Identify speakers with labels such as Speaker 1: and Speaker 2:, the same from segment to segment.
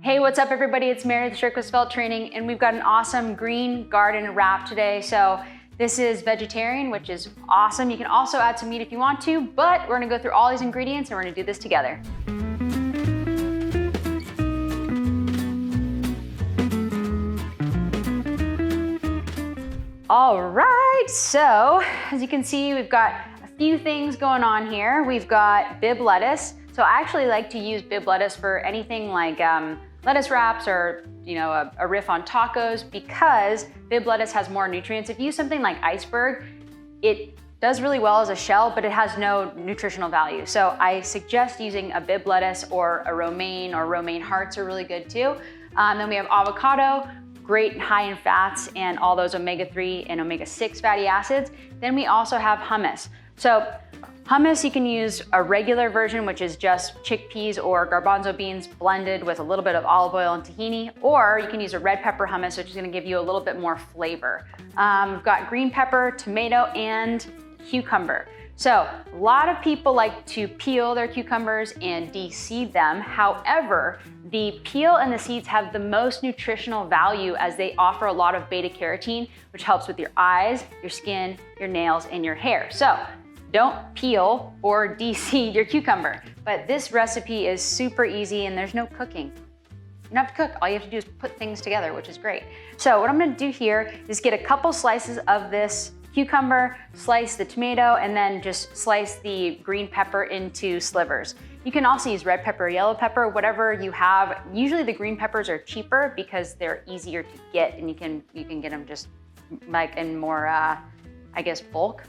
Speaker 1: Hey, what's up everybody? It's Mary with Strict with Svelte Training, and we've got an awesome green garden wrap today. So this is vegetarian, which is awesome. You can also add some meat if you want to, but we're gonna go through all these ingredients and we're gonna do this together. All right, so as you can see, we've got a few things going on here. We've got Bib lettuce. So I actually like to use Bib lettuce for anything like lettuce wraps or a riff on tacos, because Bib lettuce has more nutrients. If you use something like iceberg, it does really well as a shell, but it has no nutritional value. So I suggest using a Bib lettuce, or a romaine hearts are really good too. Then we have avocado, great high in fats and all those omega-3 and omega-6 fatty acids. Then we also have hummus. So hummus, you can use a regular version, which is just chickpeas or garbanzo beans blended with a little bit of olive oil and tahini, or you can use a red pepper hummus, which is gonna give you a little bit more flavor. We've got green pepper, tomato, and cucumber. So a lot of people like to peel their cucumbers and de-seed them. However, the peel and the seeds have the most nutritional value, as they offer a lot of beta carotene, which helps with your eyes, your skin, your nails, and your hair. So don't peel or de-seed your cucumber. But this recipe is super easy and there's no cooking. You don't have to cook, all you have to do is put things together, which is great. So what I'm gonna do here is get a couple slices of this cucumber, slice the tomato, and then just slice the green pepper into slivers. You can also use red pepper or yellow pepper, whatever you have. Usually the green peppers are cheaper because they're easier to get, and you can get them just like in more, I guess, bulk.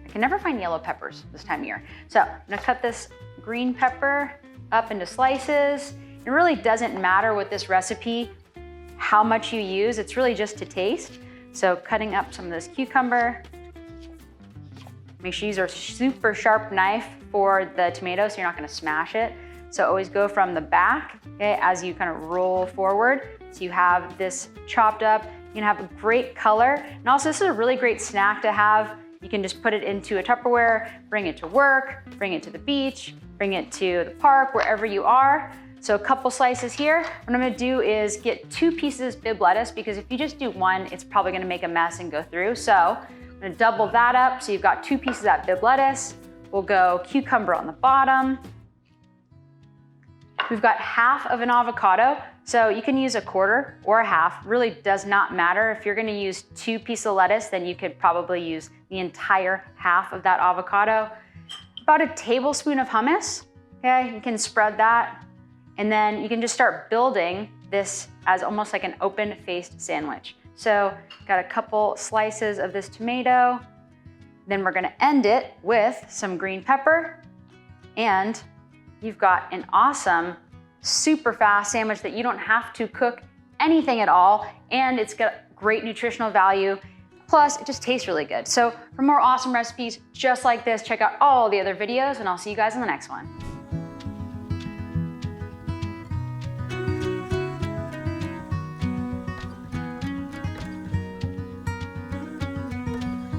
Speaker 1: I can never find yellow peppers this time of year. So I'm gonna cut this green pepper up into slices. It really doesn't matter with this recipe how much you use, it's really just to taste. So cutting up some of this cucumber. Make sure you use a super sharp knife for the tomato so you're not gonna smash it. So always go from the back, okay, as you kind of roll forward. So you have this chopped up. You can have a great color. And also this is a really great snack to have. You can just put it into a Tupperware, bring it to work, bring it to the beach, bring it to the park, wherever you are. So a couple slices here. What I'm gonna do is get 2 pieces Bib lettuce, because if you just do one, it's probably gonna make a mess and go through. So I'm gonna double that up. So you've got 2 pieces of that Bib lettuce. We'll go cucumber on the bottom. We've got half of an avocado. So you can use a quarter or a half, really does not matter. If you're gonna use 2 pieces of lettuce, then you could probably use the entire half of that avocado. About a tablespoon of hummus, okay? You can spread that. And then you can just start building this as almost like an open-faced sandwich. So got a couple slices of this tomato. Then we're gonna end it with some green pepper. And you've got an awesome, super fast sandwich that you don't have to cook anything at all. And it's got great nutritional value. Plus, it just tastes really good. So for more awesome recipes just like this, check out all the other videos, and I'll see you guys in the next one.